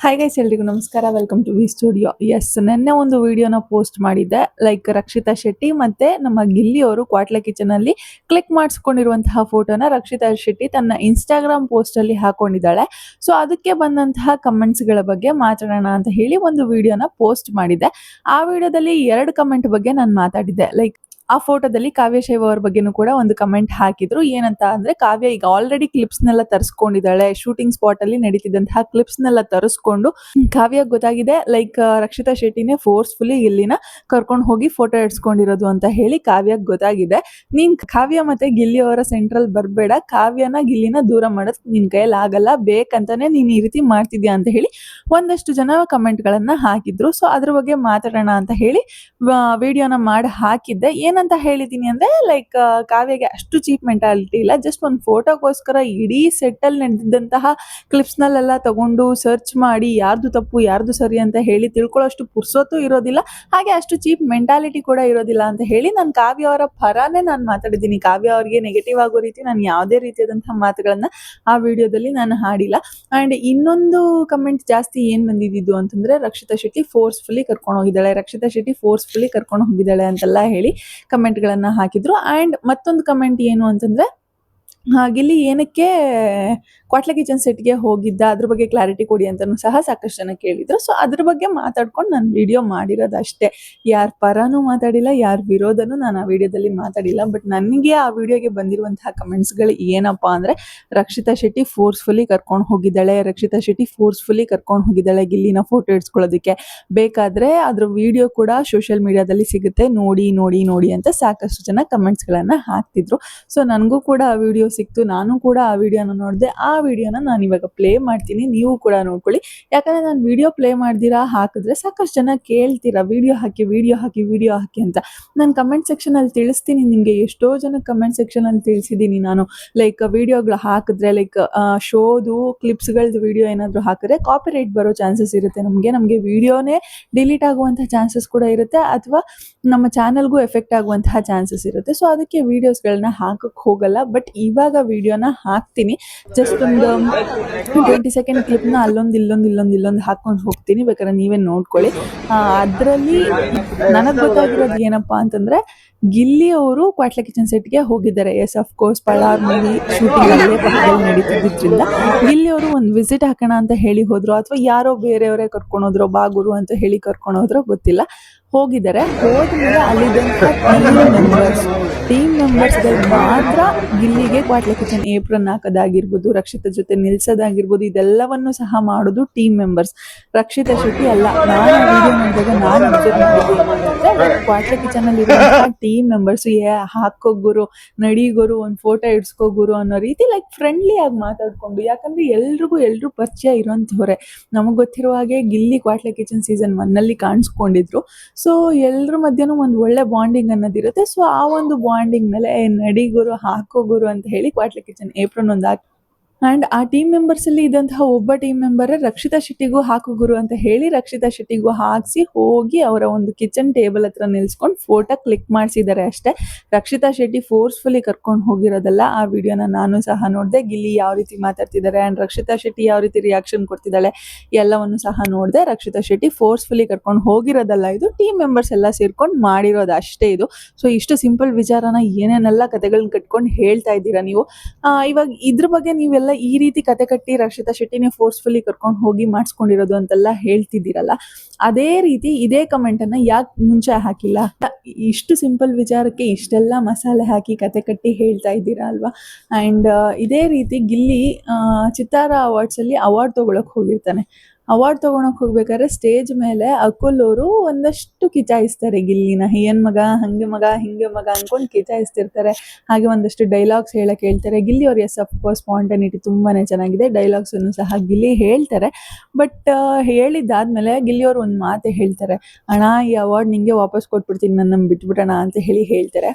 Hi guys, ಎಲ್ರಿಗೂ ನಮಸ್ಕಾರ. Welcome to V studio. Yes, ನೆನ್ನೆ ಒಂದು ವಿಡಿಯೋನ ಪೋಸ್ಟ್ ಮಾಡಿದ್ದೆ. ಲೈಕ್ ರಕ್ಷಿತಾ ಶೆಟ್ಟಿ ಮತ್ತೆ ನಮ್ಮ ಗಿಲ್ಲಿ ಅವರು ಕ್ವಾಟ್ಲೆ ಕಿಚನ್ ಅಲ್ಲಿ ಕ್ಲಿಕ್ ಮಾಡಿಸ್ಕೊಂಡಿರುವಂತಹ ಫೋಟೋನ ರಕ್ಷಿತಾ ಶೆಟ್ಟಿ ತನ್ನ ಇನ್ಸ್ಟಾಗ್ರಾಮ್ ಪೋಸ್ಟ್ ಅಲ್ಲಿ ಹಾಕೊಂಡಿದ್ದಾಳೆ. ಸೊ ಅದಕ್ಕೆ ಬಂದಂತಹ ಕಮೆಂಟ್ಸ್ ಗಳ ಬಗ್ಗೆ ಮಾತಾಡೋಣ ಅಂತ ಹೇಳಿ ಒಂದು ವಿಡಿಯೋನ ಪೋಸ್ಟ್ ಮಾಡಿದ್ದೆ. ಆ ವಿಡಿಯೋದಲ್ಲಿ 2 ಕಮೆಂಟ್ ಬಗ್ಗೆ ನಾನು ಮಾತಾಡಿದ್ದೆ. ಲೈಕ್ ಆ ಫೋಟೋದಲ್ಲಿ ಕಾವ್ಯ ಶೈವ ಅವ್ರ ಬಗ್ಗೆನೂ ಕೂಡ ಒಂದು ಕಮೆಂಟ್ ಹಾಕಿದ್ರು. ಏನಂತ ಅಂದ್ರೆ, ಕಾವ್ಯ ಈಗ ಆಲ್ರೆಡಿ ಕ್ಲಿಪ್ಸ್ನೆಲ್ಲ ತರಿಸ್ಕೊಂಡಿದ್ದಾಳೆ. ಶೂಟಿಂಗ್ ಸ್ಪಾಟ್ ಅಲ್ಲಿ ನಡೀತಿದ್ದಂತಹ ಕ್ಲಿಪ್ಸ್ನೆಲ್ಲ ತರಿಸ್ಕೊಂಡು ಕಾವ್ಯ ಗೊತ್ತಾಗಿದೆ ಲೈಕ್ ರಕ್ಷಿತಾ ಶೆಟ್ಟಿನೇ ಫೋರ್ಸ್ಫುಲಿ ಗಿಲ್ಲಿನ ಕರ್ಕೊಂಡು ಹೋಗಿ ಫೋಟೋ ಇಡ್ಸ್ಕೊಂಡಿರೋದು ಅಂತ ಹೇಳಿ ಕಾವ್ಯಗ್ ಗೊತ್ತಾಗಿದೆ. ನೀನ್ ಕಾವ್ಯ ಮತ್ತೆ ಗಿಲ್ಲಿ ಅವರ ಸೆಂಟ್ರಲ್ ಬರ್ಬೇಡ, ಕಾವ್ಯನ ಗಿಲ್ಲಿನ ದೂರ ಮಾಡೋದ್ ನಿನ್ ಕೈಯಲ್ಲಿ ಆಗಲ್ಲ, ಬೇಕಂತಾನೆ ನೀನ್ ಈ ರೀತಿ ಮಾಡ್ತಿದ್ಯಾ ಅಂತ ಹೇಳಿ ಒಂದಷ್ಟು ಜನ ಕಮೆಂಟ್ ಗಳನ್ನ ಹಾಕಿದ್ರು. ಸೊ ಅದ್ರ ಬಗ್ಗೆ ಮಾತಾಡೋಣ ಅಂತ ಹೇಳಿ ವಿಡಿಯೋನ ಮಾಡಿ ಹಾಕಿದ್ದೆ. ಏನಂತ ಹೇಳಿದೀನಿ ಅಂದ್ರೆ, ಲೈಕ್ ಕಾವ್ಯಗೆ ಅಷ್ಟು ಚೀಪ್ ಮೆಂಟಾಲಿಟಿ ಇಲ್ಲ. ಜಸ್ಟ್ ಒಂದು ಫೋಟೋಗೋಸ್ಕರ ಇಡೀ ಸೆಟ್ ಅಲ್ಲಿ ನಡೆದಿದ್ದಂತಹ ಕ್ಲಿಪ್ಸ್ ನಲ್ಲೆಲ್ಲ ತಗೊಂಡು ಸರ್ಚ್ ಮಾಡಿ ಯಾರ್ದು ತಪ್ಪು ಯಾರ್ದು ಸರಿ ಅಂತ ಹೇಳಿ ತಿಳ್ಕೊಳ್ಳೋಷ್ಟು ಪುರ್ಸೊತ್ತು ಇರೋದಿಲ್ಲ, ಹಾಗೆ ಅಷ್ಟು ಚೀಪ್ ಮೆಂಟಾಲಿಟಿ ಕೂಡ ಇರೋದಿಲ್ಲ ಅಂತ ಹೇಳಿ ನಾನು ಕಾವ್ಯ ಅವರ ಪರಾನೇ ನಾನು ಮಾತಾಡಿದ್ದೀನಿ. ಕಾವ್ಯ ಅವ್ರಿಗೆ ನೆಗೆಟಿವ್ ಆಗೋ ರೀತಿ ನಾನು ಯಾವುದೇ ರೀತಿಯಾದಂತಹ ಮಾತುಗಳನ್ನ ಆ ವಿಡಿಯೋದಲ್ಲಿ ನಾನು ಹಾಡಿಲ್ಲ. ಅಂಡ್ ಇನ್ನೊಂದು ಕಮೆಂಟ್ ಜಾಸ್ತಿ ಏನ್ ಬಂದಿದ್ದು ಅಂತಂದ್ರೆ, ರಕ್ಷಿತಾ ಶೆಟ್ಟಿ ಫೋರ್ಸ್ಫುಲಿ ಕರ್ಕೊಂಡು ಹೋಗಿದ್ದಾಳೆ, ರಕ್ಷಿತಾ ಶೆಟ್ಟಿ ಫೋರ್ಸ್ಫುಲಿ ಕರ್ಕೊಂಡು ಹೋಗಿದ್ದಾಳೆ ಅಂತೆಲ್ಲ ಹೇಳಿ ಕಮೆಂಟ್ ಗಳನ್ನ ಹಾಕಿದ್ರು. ಅಂಡ್ ಮತ್ತೊಂದು ಕಮೆಂಟ್ ಏನು ಅಂತಂದ್ರೆ, ಗಿಲ್ಲಿ ಏನಕ್ಕೆ ಕ್ವಾಟ್ಲೆ ಕಿಚನ್ ಸೆಟ್ಗೆ ಹೋಗಿದ್ದ, ಅದ್ರ ಬಗ್ಗೆ ಕ್ಲಾರಿಟಿ ಕೊಡಿ ಅಂತಲೂ ಸಹ ಸಾಕಷ್ಟು ಜನ ಕೇಳಿದ್ರು. ಸೊ ಅದ್ರ ಬಗ್ಗೆ ಮಾತಾಡ್ಕೊಂಡು ನಾನು ವಿಡಿಯೋ ಮಾಡಿರೋದು ಅಷ್ಟೇ. ಯಾರ ಪರನೂ ಮಾತಾಡಿಲ್ಲ, ಯಾರ ವಿರೋಧನೂ ನಾನು ಆ ವಿಡಿಯೋದಲ್ಲಿ ಮಾತಾಡಿಲ್ಲ. ಬಟ್ ನನಗೆ ಆ ವಿಡಿಯೋಗೆ ಬಂದಿರುವಂತಹ ಕಮೆಂಟ್ಸ್ಗಳು ಏನಪ್ಪಾ ಅಂದ್ರೆ, ರಕ್ಷಿತಾ ಶೆಟ್ಟಿ ಫೋರ್ಸ್ಫುಲಿ ಕರ್ಕೊಂಡು ಹೋಗಿದ್ದಾಳೆ, ರಕ್ಷಿತಾ ಶೆಟ್ಟಿ ಫೋರ್ಸ್ಫುಲಿ ಕರ್ಕೊಂಡು ಹೋಗಿದ್ದಾಳೆ ಗಿಲ್ಲಿನ ಫೋಟೋ ಇಡ್ಸ್ಕೊಳ್ಳೋದಕ್ಕೆ, ಬೇಕಾದ್ರೆ ಅದ್ರ ವಿಡಿಯೋ ಕೂಡ ಸೋಷಿಯಲ್ ಮೀಡಿಯಾದಲ್ಲಿ ಸಿಗುತ್ತೆ, ನೋಡಿ ನೋಡಿ ನೋಡಿ ಅಂತ ಸಾಕಷ್ಟು ಜನ ಕಮೆಂಟ್ಸ್ಗಳನ್ನ ಹಾಕ್ತಿದ್ರು. ಸೊ ನನಗೂ ಕೂಡ ಆ ವಿಡಿಯೋ ಸಿಕ್ತು, ನಾನು ಕೂಡ ಆ ವಿಡಿಯೋನ ನೋಡಿದೆ. ಆ ವಿಡಿಯೋನ ನಾನು ಇವಾಗ ಪ್ಲೇ ಮಾಡ್ತೀನಿ, ನೀವು ಕೂಡ ನೋಡ್ಕೊಳ್ಳಿ. ಯಾಕಂದ್ರೆ ನಾನು ವಿಡಿಯೋ ಪ್ಲೇ ಮಾಡ್ದಿರಾ ಹಾಕಿದ್ರೆ ಸಾಕಷ್ಟು ಜನ ಕೇಳ್ತೀರಾ ವಿಡಿಯೋ ಹಾಕಿ ವಿಡಿಯೋ ಹಾಕಿ ವಿಡಿಯೋ ಹಾಕಿ ಅಂತ. ನಾನು ಕಮೆಂಟ್ ಸೆಕ್ಷನ್ ಅಲ್ಲಿ ತಿಳಿಸ್ತೀನಿ ನಿಮಗೆ, ಎಷ್ಟೋ ಜನ ಕಮೆಂಟ್ ಸೆಕ್ಷನ್ ಅಲ್ಲಿ ತಿಳಿಸಿದ್ದೀನಿ ನಾನು. ಲೈಕ್ ವಿಡಿಯೋಗಳು ಹಾಕಿದ್ರೆ, ಲೈಕ್ ಶೋದು ಕ್ಲಿಪ್ಸ್ಗಳದ್ದು ವಿಡಿಯೋ ಏನಾದರೂ ಹಾಕಿದ್ರೆ ಕಾಪಿರೈಟ್ ಬರೋ ಚಾನ್ಸಸ್ ಇರುತ್ತೆ. ನಮಗೆ ವಿಡಿಯೋನೇ ಡಿಲೀಟ್ ಆಗುವಂತಹ ಚಾನ್ಸಸ್ ಕೂಡ ಇರುತ್ತೆ, ಅಥವಾ ನಮ್ಮ ಚಾನಲ್ಗೂ ಎಫೆಕ್ಟ್ ಆಗುವಂತಹ ಚಾನ್ಸಸ್ ಇರುತ್ತೆ. ಸೊ ಅದಕ್ಕೆ ವಿಡಿಯೋಸ್ಗಳನ್ನ ಹಾಕಕ್ಕೆ ಹೋಗಲ್ಲ. ಬಟ್ ಇವಾಗ ವಿಡಿಯೋನ ಹಾಕ್ತೀನಿ, ಜಸ್ಟ್ ಒಂದು 20 ಸೆಕೆಂಡ್ ಕ್ಲಿಪ್ನ ಇಲ್ಲೊಂದು ಹಾಕೊಂಡು ಹೋಗ್ತೀನಿ, ಬೇಕಾದ್ರೆ ನೀವೇ ನೋಡ್ಕೊಳ್ಳಿ. ಅದರಲ್ಲಿ ನನಗೆ ಗೊತ್ತಾಗಿರೋದು ಏನಪ್ಪಾ ಅಂತಂದ್ರೆ, ಗಿಲ್ಲಿ ಅವರು ಕ್ವಾಟ್ಲೆ ಕಿಚನ್ ಸೆಟ್ಗೆ ಹೋಗಿದ್ದಾರೆ. ಎಸ್, ಆಫ್ ಕೋರ್ಸ್ ಪಳಾರ್ ಮೂವಿ ಶೂಟಿಂಗ್ ಅಲ್ಲೇ ಪಕ್ಕದಲ್ಲಿ ನಡೀತಿದ್ರಿಂದ ಗಿಲ್ಲಿ ಅವರು ಒಂದು ವಿಸಿಟ್ ಹಾಕೋಣ ಅಂತ ಹೇಳಿ ಹೋದ್ರು, ಅಥವಾ ಯಾರೋ ಬೇರೆಯವರೇ ಕರ್ಕೊಂಡೋದ್ರು, ಬಾಗುರು ಅಂತ ಹೇಳಿ ಕರ್ಕೊಂಡೋದ್ರು ಗೊತ್ತಿಲ್ಲ, ಹೋಗಿದ್ದಾರೆ. ಹೋದ್ಮೇಲೆ ಅಲ್ಲಿದ್ದಂಥ ಟೀಮ್ ಮೆಂಬರ್ಸ್ಗಳು ಮಾತ್ರ ಗಿಲ್ಲಿಗೆ ಕ್ವಾಟ್ಲೆ ಕಿಚನ್ ಏಪ್ರನ್ ಹಾಕೋದಾಗಿರ್ಬೋದು, ರಕ್ಷಿತಾ ಜೊತೆ ನಿಲ್ಸೋದಾಗಿರ್ಬೋದು, ಇದೆಲ್ಲವನ್ನು ಸಹ ಮಾಡೋದು ಟೀಮ್ ಮೆಂಬರ್ಸ್, ರಕ್ಷಿತಾ ಶೆಟ್ಟಿ ಅಲ್ಲ. ನಾನು ವಿಡಿಯೋ ನೋಡಿದಾಗ ನಾನು ಅಬ್ಸರ್ವ್ ಮಾಡಿದ್ದೆ, ಕ್ವಾಟ್ಲೆ ಕಿಚನ್ ಅಲ್ಲಿ ಟೀಮ್ ಮೆಂಬರ್ಸ್ ಹಾಕೋಗುರು, ನಡಿಗೋರು, ಒಂದು ಫೋಟೋ ಇಡ್ಸ್ಕೋಗುರು ಅನ್ನೋ ರೀತಿ ಲೈಕ್ ಫ್ರೆಂಡ್ಲಿ ಆಗಿ ಮಾತಾಡ್ಕೊಂಡು. ಯಾಕಂದ್ರೆ ಎಲ್ರು ಪರಿಚಯ ಇರೋಂಥವ್ರೆ. ನಮಗೆ ಗೊತ್ತಿರುವ ಹಾಗೆ ಗಿಲ್ಲಿ ಕ್ವಾಟ್ಲೆ ಕಿಚನ್ ಸೀಸನ್ 1 ಅಲ್ಲಿ ಕಾಣಿಸ್ಕೊಂಡಿದ್ರು. ಸೊ ಎಲ್ರ ಮಧ್ಯನೂ ಒಂದು ಒಳ್ಳೆ ಬಾಂಡಿಂಗ್ ಅನ್ನೋದಿರುತ್ತೆ. ಸೊ ಆ ಒಂದು ಬಾಂಡಿಂಗ್ ಮೇಲೆ ನಡಿಗುರು ಹಾಕೋಗುರು ಅಂತ ಹೇಳಿ ಕ್ವಾಟ್ಲೆ ಕಿಚನ್ ಏಪ್ರನ್ ಒಂದು ಹಾಕಿ, ಅಂಡ್ ಆ ಟೀಮ್ ಮೆಂಬರ್ಸ್ ಅಲ್ಲಿ ಇದ್ದಂತಹ ಒಬ್ಬ ಟೀಮ್ ಮೆಂಬರ್ ರಕ್ಷಿತಾ ಶೆಟ್ಟಿಗೂ ಹಾಕು ಗುರು ಅಂತ ಹೇಳಿ ರಕ್ಷಿತಾ ಶೆಟ್ಟಿಗೂ ಹಾಕ್ಸಿ ಹೋಗಿ ಅವರ ಒಂದು ಕಿಚನ್ ಟೇಬಲ್ ಹತ್ರ ನಿಲ್ಸ್ಕೊಂಡು ಫೋಟೋ ಕ್ಲಿಕ್ ಮಾಡಿಸಿದ್ದಾರೆ ಅಷ್ಟೇ. ರಕ್ಷಿತಾ ಶೆಟ್ಟಿ ಫೋರ್ಸ್ಫುಲಿ ಕರ್ಕೊಂಡು ಹೋಗಿರೋದಲ್ಲ. ಆ ವಿಡಿಯೋನ ನಾನು ಸಹ ನೋಡಿದೆ, ಗಿಲ್ಲಿ ಯಾವ ರೀತಿ ಮಾತಾಡ್ತಿದ್ದಾರೆ ಅಂಡ್ ರಕ್ಷಿತಾ ಶೆಟ್ಟಿ ಯಾವ ರೀತಿ ರಿಯಾಕ್ಷನ್ ಕೊಡ್ತಿದ್ದಾಳೆ ಎಲ್ಲವನ್ನು ಸಹ ನೋಡಿದೆ. ರಕ್ಷಿತಾ ಶೆಟ್ಟಿ ಫೋರ್ಸ್ಫುಲಿ ಕರ್ಕೊಂಡು ಹೋಗಿರೋದಲ್ಲ, ಇದು ಟೀಮ್ ಮೆಂಬರ್ಸ್ ಎಲ್ಲ ಸೇರ್ಕೊಂಡು ಮಾಡಿರೋದು ಅಷ್ಟೇ ಇದು. ಸೊ ಇಷ್ಟು ಸಿಂಪಲ್ ವಿಚಾರನ ಏನೇನೆಲ್ಲ ಕತೆಗಳನ್ನ ಕಟ್ಕೊಂಡು ಹೇಳ್ತಾ ಇದ್ದೀರಾ ನೀವು. ಇವಾಗ ಇದ್ರ ಬಗ್ಗೆ ನೀವೆಲ್ಲ ಈ ರೀತಿ ಕತೆ ಕಟ್ಟಿ ರಕ್ಷಿತಾ ಶೆಟ್ಟಿನೇ ಫೋರ್ಸ್ಫುಲಿ ಕರ್ಕೊಂಡು ಹೋಗಿ ಮಾಡಿಸ್ಕೊಂಡಿರೋದು ಅಂತೆಲ್ಲ ಹೇಳ್ತಿದ್ದೀರಲ್ಲ, ಅದೇ ರೀತಿ ಇದೇ ಕಮೆಂಟ್ ಅನ್ನ ಯಾಕೆ ಮುಂಚೆ ಹಾಕಿಲ್ಲ? ಇಷ್ಟು ಸಿಂಪಲ್ ವಿಚಾರಕ್ಕೆ ಇಷ್ಟೆಲ್ಲ ಮಸಾಲೆ ಹಾಕಿ ಕತೆ ಕಟ್ಟಿ ಹೇಳ್ತಾ ಇದ್ದೀರಾ ಅಲ್ವಾ. ಅಂಡ್ ಇದೇ ರೀತಿ ಗಿಲ್ಲಿ ಚಿತ್ತಾರ ಅವಾರ್ಡ್ಸ್ ಅಲ್ಲಿ ಅವಾರ್ಡ್ ತಗೊಳಕ್ ಹೋಗಿರ್ತಾನೆ. ಅವಾರ್ಡ್ ತಗೊಳಕ್ ಹೋಗ್ಬೇಕಾದ್ರೆ ಸ್ಟೇಜ್ ಮೇಲೆ ಅಕುಲ್ ಅವರು ಒಂದಷ್ಟು ಕಿಚಾಯಿಸ್ತಾರೆ ಗಿಲ್ಲಿನ, ಏನ್ ಮಗ ಹಂಗೆ ಮಗ ಹಿಂಗೆ ಮಗ ಅನ್ಕೊಂಡು ಕಿಚಾಯಿಸ್ತಿರ್ತಾರೆ. ಹಾಗೆ ಒಂದಷ್ಟು ಡೈಲಾಗ್ಸ್ ಹೇಳಕ್ ಹೇಳ್ತಾರೆ. ಗಿಲ್ಲಿ ಅವ್ರು ಎಸ್, ಆಫ್ ಕೋರ್ಸ್ ಸ್ಪಾಂಟನಿಟಿ ತುಂಬಾನೇ ಚೆನ್ನಾಗಿದೆ, ಡೈಲಾಗ್ಸ್ ಅನ್ನು ಸಹ ಗಿಲ್ಲಿ ಹೇಳ್ತಾರೆ. ಬಟ್ ಹೇಳಿದ್ದಾದ್ಮೇಲೆ ಗಿಲ್ಲಿ ಅವ್ರು ಒಂದು ಮಾತೆ ಹೇಳ್ತಾರೆ, ಅಣ್ಣ ಈ ಅವಾರ್ಡ್ ನಿಂಗೆ ವಾಪಸ್ ಕೊಟ್ಬಿಡ್ತೀನಿ, ನನ್ನ ಬಿಟ್ಬಿಡೋಣ ಅಂತ ಹೇಳಿ ಹೇಳ್ತಾರೆ.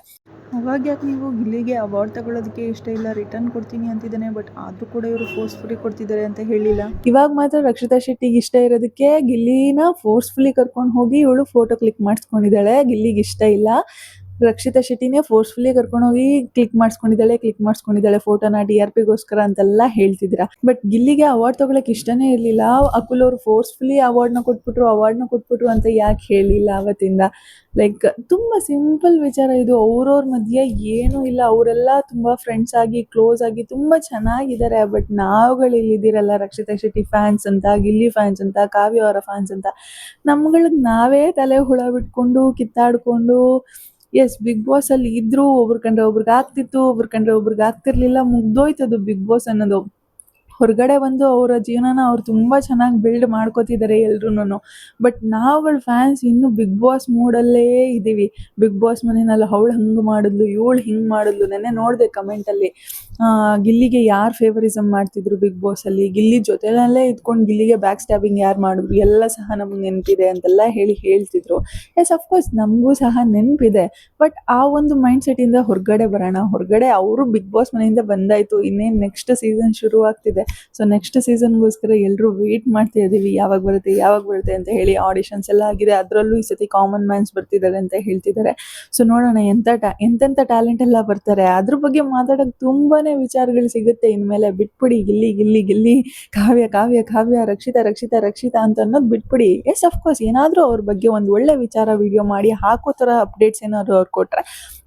ಅವಾಗ ಯಾಕೆ ನೀವು ಗಿಲ್ಲಿಗೆ ಅವಾರ್ಡ್ ತಗೊಳ್ಳೋದಕ್ಕೆ ಇಷ್ಟ ಇಲ್ಲ, ರಿಟರ್ನ್ ಕೊಡ್ತೀನಿ ಅಂತಿದ್ದಾನೆ, ಬಟ್ ಆದರೂ ಕೂಡ ಇವರು ಫೋರ್ಸ್ಫುಲಿ ಕೊಡ್ತಿದ್ದಾರೆ ಅಂತ ಹೇಳಿಲ್ಲ. ಇವಾಗ ಮಾತ್ರ ರಕ್ಷಿತಾ ಶೆಟ್ಟಿಗೆ ಇಷ್ಟ ಇರೋದಕ್ಕೆ ಗಿಲ್ಲಿನ ಫೋರ್ಸ್ಫುಲಿ ಕರ್ಕೊಂಡು ಹೋಗಿ ಇವಳು ಫೋಟೋ ಕ್ಲಿಕ್ ಮಾಡಿಸ್ಕೊಂಡಿದ್ದಾಳೆ, ಗಿಲ್ಲಿಗೆ ಇಷ್ಟ ಇಲ್ಲ. ರಕ್ಷಿತಾ ಶೆಟ್ಟಿನೇ ಫೋರ್ಸ್ಫುಲಿ ಕರ್ಕೊಂಡೋಗಿ ಕ್ಲಿಕ್ ಮಾಡಿಸ್ಕೊಂಡಿದ್ದಾಳೆ ಫೋಟೋನ TRPಗೋಸ್ಕರ ಅಂತೆಲ್ಲ ಹೇಳ್ತಿದ್ದೀರಾ. ಬಟ್ ಗಿಲ್ಲಿಗೆ ಅವಾರ್ಡ್ ತಗೊಳಕ್ ಇಷ್ಟನೇ ಇರಲಿಲ್ಲ. ಅಕುಲ್ ಅವರು ಫೋರ್ಸ್ಫುಲಿ ಅವಾರ್ಡ್ನ ಕೊಟ್ಬಿಟ್ರು ಅಂತ ಯಾಕೆ ಹೇಳಿಲ್ಲ ಅವತ್ತಿಂದ. ಲೈಕ್ ತುಂಬ ಸಿಂಪಲ್ ವಿಚಾರ ಇದು. ಅವ್ರವ್ರ ಮಧ್ಯೆ ಏನೂ ಇಲ್ಲ, ಅವರೆಲ್ಲ ತುಂಬ ಫ್ರೆಂಡ್ಸ್ ಆಗಿ ಕ್ಲೋಸ್ ಆಗಿ ತುಂಬ ಚೆನ್ನಾಗಿದ್ದಾರೆ. ಬಟ್ ನಾವುಗಳು ಇಲ್ಲಿದ್ದೀರಲ್ಲ, ರಕ್ಷಿತಾ ಶೆಟ್ಟಿ ಫ್ಯಾನ್ಸ್ ಅಂತ, ಗಿಲ್ಲಿ ಫ್ಯಾನ್ಸ್ ಅಂತ, ಕಾವ್ಯ ಅವರ ಫ್ಯಾನ್ಸ್ ಅಂತ, ನಮ್ಗಳಿಗೆ ನಾವೇ ತಲೆ ಹುಳ ಬಿಟ್ಕೊಂಡು ಕಿತ್ತಾಡ್ಕೊಂಡು ಎಸ್ ಬಿಗ್ ಬಾಸ್ ಅಲ್ಲಿ ಇದ್ರು ಒಬ್ರು ಕಂಡ್ರೆ ಒಬ್ರಿಗೆ ಆಗ್ತಿತ್ತು, ಒಬ್ರು ಕಂಡ್ರೆ ಒಬ್ರಿಗೆ ಆಗ್ತಿರ್ಲಿಲ್ಲ, ಮುಗ್ದೋಯ್ತದು ಬಿಗ್ ಬಾಸ್ ಅನ್ನೋದು. ಹೊರಗಡೆ ಬಂದು ಅವರ ಜೀವನನ ಅವ್ರು ತುಂಬ ಚೆನ್ನಾಗಿ ಬಿಲ್ಡ್ ಮಾಡ್ಕೋತಿದ್ದಾರೆ ಎಲ್ರೂ. ಬಟ್ ನಾವುಗಳು ಫ್ಯಾನ್ಸ್ ಇನ್ನೂ ಬಿಗ್ ಬಾಸ್ ಮೂಡಲ್ಲೇ ಇದ್ದೀವಿ. ಬಿಗ್ ಬಾಸ್ ಮನೆಯಲ್ಲಿ ಅವಳು ಹಂಗೆ ಮಾಡಿದ್ಲು, ಇವಳು ಹಿಂಗೆ ಮಾಡಿದ್ಲು. ನೆನ್ನೆ ನೋಡಿದೆ ಕಮೆಂಟಲ್ಲಿ ಗಿಲ್ಲಿಗೆ ಯಾರು ಫೇವರಿಸಮ್ ಮಾಡ್ತಿದ್ರು ಬಿಗ್ ಬಾಸಲ್ಲಿ, ಗಿಲ್ಲಿ ಜೊತೆಯಲ್ಲೇ ಇದ್ಕೊಂಡು ಗಿಲ್ಲಿಗೆ ಬ್ಯಾಕ್ ಸ್ಟ್ಯಾಬಿಂಗ್ ಯಾರು ಮಾಡಿದ್ರು ಎಲ್ಲ ಸಹ ನಮಗೆ ನೆನಪಿದೆ ಅಂತೆಲ್ಲ ಹೇಳ್ತಿದ್ರು. ಎಸ್ ಅಫ್ಕೋರ್ಸ್ ನಮಗೂ ಸಹ ನೆನಪಿದೆ. ಬಟ್ ಆ ಒಂದು ಮೈಂಡ್ ಸೆಟ್ಟಿಂದ ಹೊರಗಡೆ ಬರೋಣ. ಹೊರಗಡೆ ಅವರು ಬಿಗ್ ಬಾಸ್ ಮನೆಯಿಂದ ಬಂದಾಯಿತು, ಇನ್ನೇನು ನೆಕ್ಸ್ಟ್ ಸೀಸನ್ ಶುರು ಆಗ್ತಿದೆ. ಸೊ ನೆಕ್ಸ್ಟ್ ಸೀಸನ್ಗೋಸ್ಕರ ಎಲ್ಲರೂ ವೆಯ್ಟ್ ಮಾಡ್ತಾ ಇದ್ದೀವಿ, ಯಾವಾಗ ಬರುತ್ತೆ ಅಂತ ಹೇಳಿ. ಆಡಿಷನ್ಸ್ ಎಲ್ಲ ಆಗಿದೆ, ಅದರಲ್ಲೂ ಈ ಸತಿ ಕಾಮನ್ ಮ್ಯಾನ್ಸ್ ಬರ್ತಿದ್ದಾರೆ ಅಂತ ಹೇಳ್ತಿದ್ದಾರೆ. ಸೊ ನೋಡೋಣ ಎಂತೆಂಥ ಟ್ಯಾಲೆಂಟ್ ಎಲ್ಲ ಬರ್ತಾರೆ. ಅದ್ರ ಬಗ್ಗೆ ಮಾತಾಡೋಕ್ಕೆ ತುಂಬಾ ವಿಚಾರಗಳು ಸಿಗುತ್ತೆ ಇನ್ಮೇಲೆ. ಬಿಟ್ಬಿಡಿ ಗಿಲ್ಲಿ ಕಾವ್ಯ ರಕ್ಷಿತಾ ಅಂತ ಅನ್ನೋದು ಬಿಟ್ಬಿಡಿ. ಎಸ್ ಅಫ್ಕೋರ್ಸ್ ಏನಾದರೂ ಅವ್ರ ಬಗ್ಗೆ ಒಂದು ಒಳ್ಳೆ ವಿಚಾರ ವಿಡಿಯೋ ಮಾಡಿ ಹಾಕೋ ಥರ ಅಪ್ಡೇಟ್ಸ್ ಏನಾದ್ರು ಅವ್ರು ಕೊಟ್ಟರೆ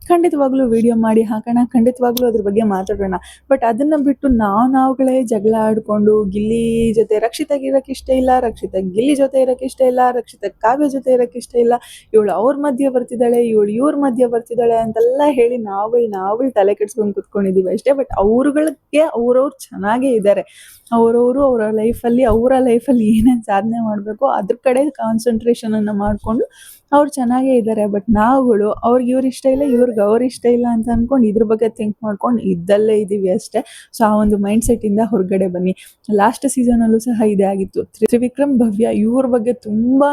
ಖಂಡಿತವಾಗ್ಲೂ ವಿಡಿಯೋ ಮಾಡಿ ಹಾಕೋಣ, ಖಂಡಿತವಾಗ್ಲೂ ಅದ್ರ ಬಗ್ಗೆ ಮಾತಾಡೋಣ. ಬಟ್ ಅದನ್ನು ಬಿಟ್ಟು ನಾವುಗಳೇ ಜಗಳ ಆಡಿಕೊಂಡು ಗಿಲ್ಲಿ ಜೊತೆ ರಕ್ಷಿತಾಗೆ ಇರೋಕ್ಕೆ ಇಷ್ಟ ಇಲ್ಲ, ರಕ್ಷಿತಾ ಗಿಲ್ಲಿ ಜೊತೆ ಇರೋಕ್ಕೆ ಇಷ್ಟ ಇಲ್ಲ, ರಕ್ಷಿತಾ ಕಾವ್ಯ ಜೊತೆ ಇರೋಕ್ಕೆ ಇಷ್ಟ ಇಲ್ಲ, ಇವಳು ಅವ್ರ ಮಧ್ಯೆ ಬರ್ತಿದ್ದಾಳೆ, ಇವಳು ಇವ್ರ ಮಧ್ಯೆ ಬರ್ತಿದ್ದಾಳೆ ಅಂತೆಲ್ಲ ಹೇಳಿ ನಾವುಗಳು ತಲೆ ಕೆಡ್ಸ್ಕೊಂಡು ಕುತ್ಕೊಂಡಿದ್ದೀವಿ ಅಷ್ಟೇ. ಬಟ್ ಅವ್ರುಗಳಿಗೆ ಅವ್ರವ್ರು ಚೆನ್ನಾಗೇ ಇದ್ದಾರೆ. ಅವರ ಲೈಫಲ್ಲಿ ಏನೇನು ಸಾಧನೆ ಮಾಡಬೇಕು ಅದ್ರ ಕಡೆ ಕಾನ್ಸಂಟ್ರೇಷನನ್ನು ಮಾಡಿಕೊಂಡು ಅವ್ರು ಚೆನ್ನಾಗೇ ಇದ್ದಾರೆ. ಬಟ್ ನಾವುಗಳು ಅವ್ರಿಗೆ ಇವ್ರು ಇಷ್ಟ ಇಲ್ಲ, ಇವ್ರಿಗೆ ಅವ್ರು ಇಷ್ಟ ಇಲ್ಲ ಅಂತ ಅಂದ್ಕೊಂಡು ಇದ್ರ ಬಗ್ಗೆ ಥಿಂಕ್ ಮಾಡ್ಕೊಂಡು ಇದ್ದಲ್ಲೇ ಇದ್ದೀವಿ ಅಷ್ಟೇ. ಸೊ ಆ ಒಂದು ಮೈಂಡ್ ಸೆಟ್ಟಿಂದ ಹೊರಗಡೆ ಬನ್ನಿ. ಲಾಸ್ಟ್ ಸೀಸನಲ್ಲೂ ಸಹ ಇದೇ ಆಗಿತ್ತು. ತ್ರಿವಿಕ್ರಮ್, ಭವ್ಯ ಇವ್ರ ಬಗ್ಗೆ ತುಂಬಾ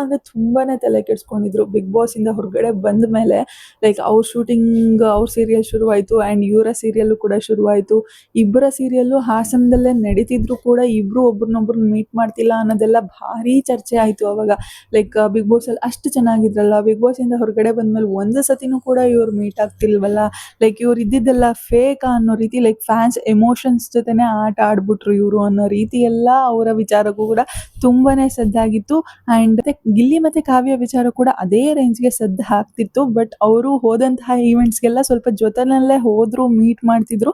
ತಲೆ ಕೆಡಿಸ್ಕೊಂಡಿದ್ರು. ಬಿಗ್ ಬಾಸಿಂದ ಹೊರಗಡೆ ಬಂದ ಮೇಲೆ ಲೈಕ್ ಅವ್ರ ಶೂಟಿಂಗ್, ಅವ್ರ ಸೀರಿಯಲ್ ಶುರುವಾಯಿತು ಆ್ಯಂಡ್ ಇವರ ಸೀರಿಯಲ್ಲು ಕೂಡ ಶುರುವಾಯಿತು. ಇಬ್ಬರ ಸೀರಿಯಲ್ಲು ಹಾಸನದಲ್ಲೇ ನಡೀತಿದ್ರು ಕೂಡ ಇಬ್ಬರು ಒಬ್ರನ್ನೊಬ್ರನ್ನ ಮೀಟ್ ಮಾಡ್ತಿಲ್ಲ ಅನ್ನೋದೆಲ್ಲ ಭಾರಿ ಚರ್ಚೆ ಆಯಿತು ಅವಾಗ. ಲೈಕ್ ಬಿಗ್ ಬಾಸಲ್ಲಿ ಅಷ್ಟು ಚೆನ್ನಾಗಿದ್ರಲ್ಲ, ಬಿಗ್ ಬಾಸಿಂದ ಹೊರಗಡೆ ಬಂದಮೇಲೆ ಒಂದು ಸತಿನೂ ಕೂಡ ಇವ್ರು ಮೀಟ್ ಆಗ್ತಿಲ್ವಲ್ಲ, ಲೈಕ್ ಇವ್ರು ಇದ್ದಿದ್ದೆಲ್ಲ ಫೇಕ್ ಅನ್ನೋ ರೀತಿ, ಲೈಕ್ ಫ್ಯಾನ್ಸ್ ಎಮೋಷನ್ಸ್ ಜೊತೆನೇ ಆಟ ಆಡ್ಬಿಟ್ರು ಇವರು ಅನ್ನೋ ರೀತಿ ಎಲ್ಲ ಅವರ ವಿಚಾರಕ್ಕೂ ಕೂಡ ತುಂಬಾ ಸದ್ದಾಗಿತ್ತು. ಆ್ಯಂಡ್ ಗಿಲ್ಲಿ ಮತ್ತು ಕಾವ್ಯ ವಿಚಾರ ಕೂಡ ಅದೇ ರೇಂಜ್ಗೆ ಸದ್ದು ಹಾಕ್ತಿತ್ತು. ಬಟ್ ಅವರು ಹೋದಂತಹ ಈವೆಂಟ್ಸ್ಗೆಲ್ಲ ಸ್ವಲ್ಪ ಜೊತೆನಲ್ಲೇ ಹೋದ್ರು, ಮೀಟ್ ಮಾಡ್ತಿದ್ರು,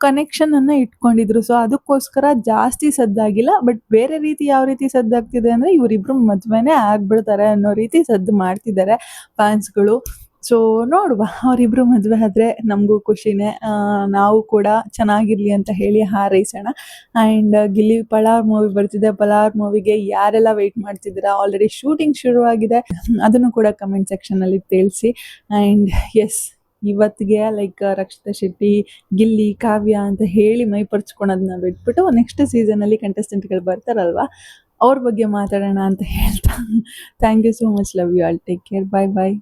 ಕನೆಕ್ಷನನ್ನು ಇಟ್ಕೊಂಡಿದ್ರು. ಸೊ ಅದಕ್ಕೋಸ್ಕರ ಜಾಸ್ತಿ ಸದ್ದಾಗಿಲ್ಲ. ಬಟ್ ಬೇರೆ ರೀತಿ ಯಾವ ರೀತಿ ಸದ್ದಾಗ್ತಿದೆ ಅಂದರೆ ಇವರಿಬ್ಬರು ಮದುವೆನೇ ಆಗ್ಬಿಡ್ತಾರೆ ಅನ್ನೋ ರೀತಿ ಸದ್ದು ಮಾಡ್ತಿದ್ದಾರೆ ಫ್ಯಾನ್ಸ್ಗಳು. ಸೊ ನೋಡುವ, ಅವರಿಬ್ಬರು ಮದುವೆ ಆದರೆ ನಮಗೂ ಖುಷಿನೇ. ನಾವು ಕೂಡ ಚೆನ್ನಾಗಿರಲಿ ಅಂತ ಹೇಳಿ ಹಾರೈಸೋಣ. ಆ್ಯಂಡ್ ಗಿಲ್ಲಿ ಪಳಾರ್ ಮೂವಿ ಬರ್ತಿದೆ. ಪಳಾರ್ ಮೂವಿಗೆ ಯಾರೆಲ್ಲ ವೆಯ್ಟ್ ಮಾಡ್ತಿದ್ದೀರಾ, ಆಲ್ರೆಡಿ ಶೂಟಿಂಗ್ ಶುರುವಾಗಿದೆ, ಅದನ್ನು ಕೂಡ ಕಮೆಂಟ್ ಸೆಕ್ಷನಲ್ಲಿ ತಿಳಿಸಿ. ಆ್ಯಂಡ್ ಎಸ್, ಇವತ್ತಿಗೆ ಲೈಕ್ ರಕ್ಷಿತಾ ಶೆಟ್ಟಿ, ಗಿಲ್ಲಿ, ಕಾವ್ಯ ಅಂತ ಹೇಳಿ ಮೈ ಪರ್ಚ್ಕೊಳೋದನ್ನ ಬಿಟ್ಬಿಟ್ಟು ನೆಕ್ಸ್ಟ್ ಸೀಸನಲ್ಲಿ ಕಂಟೆಸ್ಟೆಂಟ್ಗಳು ಬರ್ತಾರಲ್ವ, ಅವ್ರ ಬಗ್ಗೆ ಮಾತಾಡೋಣ ಅಂತ ಹೇಳ್ತಾ thank you so much. Love you all. Take care. Bye.